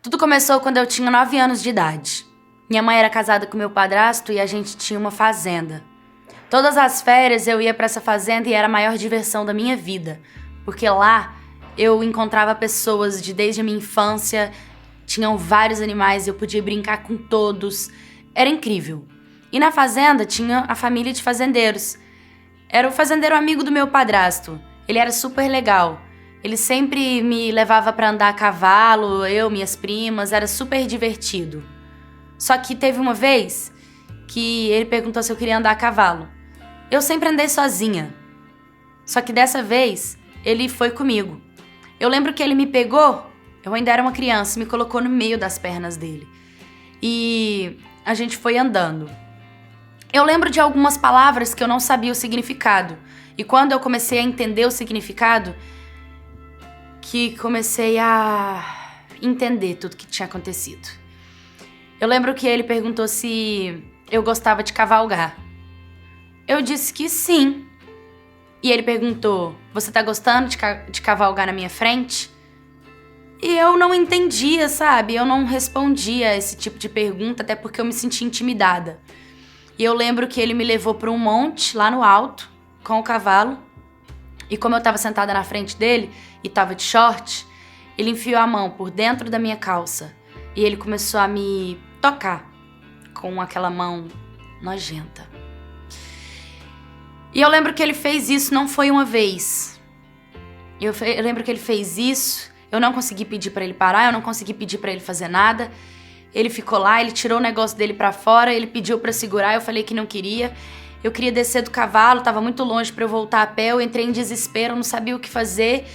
Tudo começou quando eu tinha 9 anos de idade. Minha mãe era casada com meu padrasto e a gente tinha uma fazenda. Todas as férias eu ia para essa fazenda e era a maior diversão da minha vida, porque lá eu encontrava pessoas de desde a minha infância, tinham vários animais, eu podia brincar com todos, era incrível. E na fazenda tinha a família de fazendeiros. Era o fazendeiro amigo do meu padrasto, ele era super legal. Ele sempre me levava para andar a cavalo, eu, minhas primas, era super divertido. Só que teve uma vez que ele perguntou se eu queria andar a cavalo. Eu sempre andei sozinha. Só que dessa vez, ele foi comigo. Eu lembro que ele me pegou, eu ainda era uma criança, me colocou no meio das pernas dele. E a gente foi andando. Eu lembro de algumas palavras que eu não sabia o significado. E quando eu comecei a entender o significado, que comecei a entender tudo que tinha acontecido. Eu lembro que ele perguntou se eu gostava de cavalgar. Eu disse que sim. E ele perguntou, você tá gostando de cavalgar na minha frente? E eu não entendia, sabe? Eu não respondia esse tipo de pergunta, até porque eu me sentia intimidada. E eu lembro que ele me levou para um monte, lá no alto, com o cavalo. E como eu tava sentada na frente dele e tava de short, ele enfiou a mão por dentro da minha calça e ele começou a me tocar com aquela mão nojenta. E eu lembro que ele fez isso, não foi uma vez. Eu lembro que ele fez isso, eu não consegui pedir pra ele parar, eu não consegui pedir pra ele fazer nada. Ele ficou lá, ele tirou o negócio dele pra fora, ele pediu pra segurar, eu falei que não queria. Eu queria descer do cavalo, tava muito longe pra eu voltar a pé, eu entrei em desespero, eu não sabia o que fazer.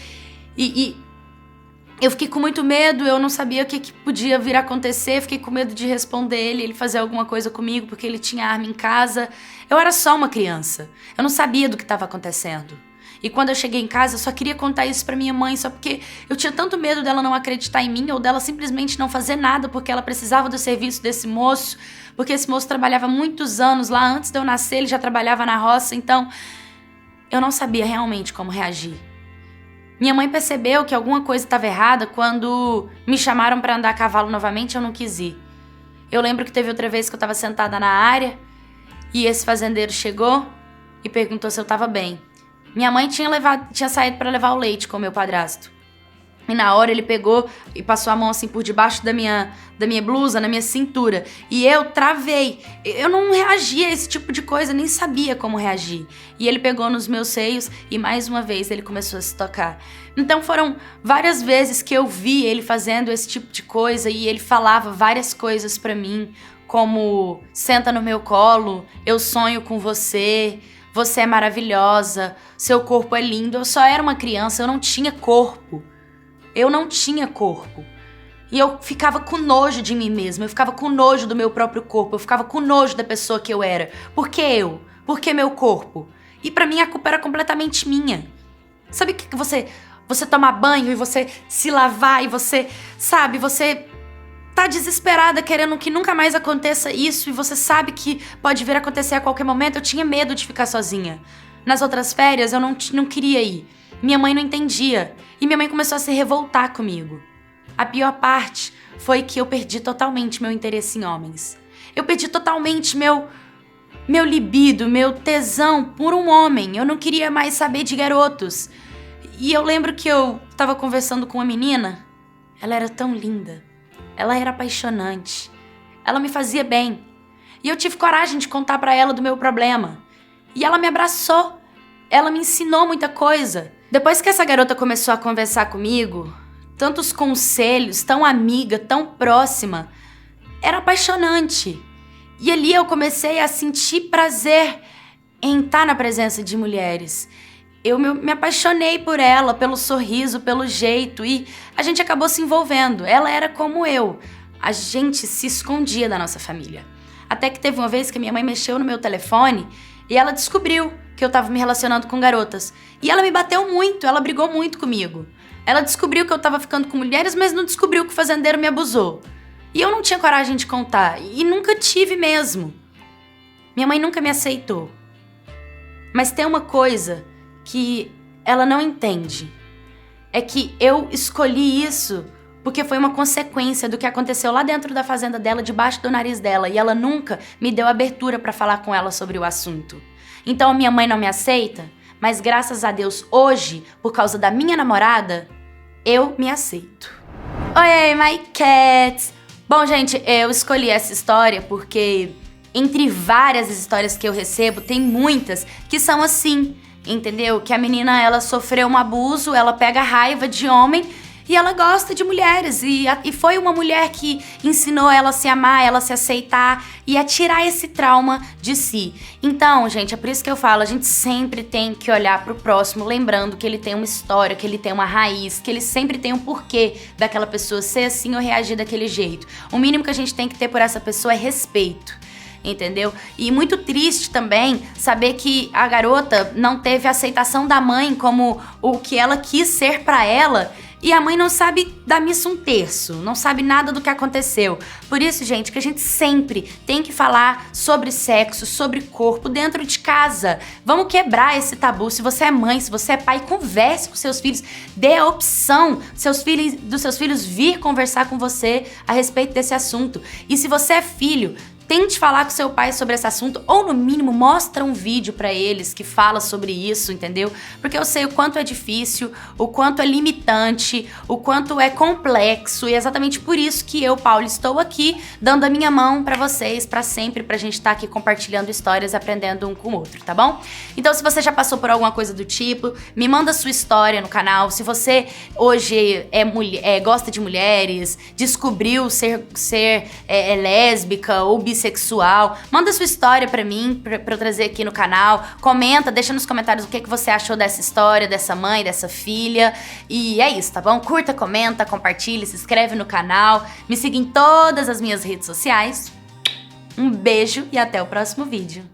E eu fiquei com muito medo, eu não sabia o que podia vir a acontecer, fiquei com medo de responder ele fazer alguma coisa comigo, porque ele tinha arma em casa. Eu era só uma criança, eu não sabia do que estava acontecendo. E quando eu cheguei em casa, eu só queria contar isso pra minha mãe, só porque eu tinha tanto medo dela não acreditar em mim, ou dela simplesmente não fazer nada, porque ela precisava do serviço desse moço, porque esse moço trabalhava muitos anos lá, antes de eu nascer ele já trabalhava na roça, então eu não sabia realmente como reagir. Minha mãe percebeu que alguma coisa estava errada quando me chamaram para andar a cavalo novamente e eu não quis ir. Eu lembro que teve outra vez que eu estava sentada na área e esse fazendeiro chegou e perguntou se eu estava bem. Minha mãe tinha saído para levar o leite com o meu padrasto. E na hora ele pegou e passou a mão assim por debaixo da minha blusa, na minha cintura. E eu travei. Eu não reagia a esse tipo de coisa, nem sabia como reagir. E ele pegou nos meus seios e mais uma vez ele começou a se tocar. Então foram várias vezes que eu vi ele fazendo esse tipo de coisa e ele falava várias coisas pra mim, como senta no meu colo, eu sonho com você, você é maravilhosa, seu corpo é lindo. Eu só era uma criança, eu não tinha corpo. Eu não tinha corpo. E eu ficava com nojo de mim mesma, eu ficava com nojo do meu próprio corpo, eu ficava com nojo da pessoa que eu era. Por que eu? Por que meu corpo? E pra mim a culpa era completamente minha. Sabe o que você tomar banho e você se lavar e você, sabe, você tá desesperada querendo que nunca mais aconteça isso e você sabe que pode vir a acontecer a qualquer momento. Eu tinha medo de ficar sozinha. Nas outras férias eu não queria ir. Minha mãe não entendia e minha mãe começou a se revoltar comigo. A pior parte foi que eu perdi totalmente meu interesse em homens. Eu perdi totalmente meu libido, meu tesão por um homem. Eu não queria mais saber de garotos. E eu lembro que eu tava conversando com uma menina. Ela era tão linda. Ela era apaixonante. Ela me fazia bem. E eu tive coragem de contar pra ela do meu problema. E ela me abraçou. Ela me ensinou muita coisa. Depois que essa garota começou a conversar comigo, tantos conselhos, tão amiga, tão próxima, era apaixonante. E ali eu comecei a sentir prazer em estar na presença de mulheres. Eu me apaixonei por ela, pelo sorriso, pelo jeito, e a gente acabou se envolvendo. Ela era como eu. A gente se escondia da nossa família. Até que teve uma vez que minha mãe mexeu no meu telefone e ela descobriu que eu tava me relacionando com garotas. E ela me bateu muito, ela brigou muito comigo. Ela descobriu que eu tava ficando com mulheres, mas não descobriu que o fazendeiro me abusou. E eu não tinha coragem de contar, e nunca tive mesmo. Minha mãe nunca me aceitou. Mas tem uma coisa que ela não entende. É que eu escolhi isso porque foi uma consequência do que aconteceu lá dentro da fazenda dela, debaixo do nariz dela, e ela nunca me deu abertura pra falar com ela sobre o assunto. Então a minha mãe não me aceita, mas graças a Deus hoje, por causa da minha namorada, eu me aceito. Oi, my cats! Bom, gente, eu escolhi essa história porque entre várias histórias que eu recebo, tem muitas que são assim, entendeu? Que a menina, ela sofreu um abuso, ela pega raiva de homem e ela gosta de mulheres. E foi uma mulher que ensinou ela a se amar, ela a se aceitar e a tirar esse trauma de si. Então, gente, é por isso que eu falo, a gente sempre tem que olhar pro próximo, lembrando que ele tem uma história, que ele tem uma raiz, que ele sempre tem um porquê daquela pessoa ser assim ou reagir daquele jeito. O mínimo que a gente tem que ter por essa pessoa é respeito. Entendeu? E muito triste também saber que a garota não teve a aceitação da mãe como o que ela quis ser pra ela. E a mãe não sabe da missa um terço, não sabe nada do que aconteceu. Por isso, gente, que a gente sempre tem que falar sobre sexo, sobre corpo dentro de casa. Vamos quebrar esse tabu. Se você é mãe, se você é pai, converse com seus filhos. Dê a opção dos seus filhos vir conversar com você a respeito desse assunto. E se você é filho, tente falar com seu pai sobre esse assunto, ou no mínimo mostra um vídeo pra eles que fala sobre isso, entendeu? Porque eu sei o quanto é difícil, o quanto é limitante, o quanto é complexo, e é exatamente por isso que eu, Paula, estou aqui dando a minha mão pra vocês, pra sempre, pra gente estar aqui compartilhando histórias, aprendendo um com o outro, tá bom? Então, se você já passou por alguma coisa do tipo, me manda sua história no canal. Se você hoje gosta de mulheres, descobriu ser lésbica ou bissexual, manda sua história pra mim, pra eu trazer aqui no canal. Comenta, deixa nos comentários o que você achou dessa história, dessa mãe, dessa filha. E é isso, tá bom? Curta, comenta, compartilha, se inscreve no canal, me siga em todas as minhas redes sociais. Um beijo e até o próximo vídeo.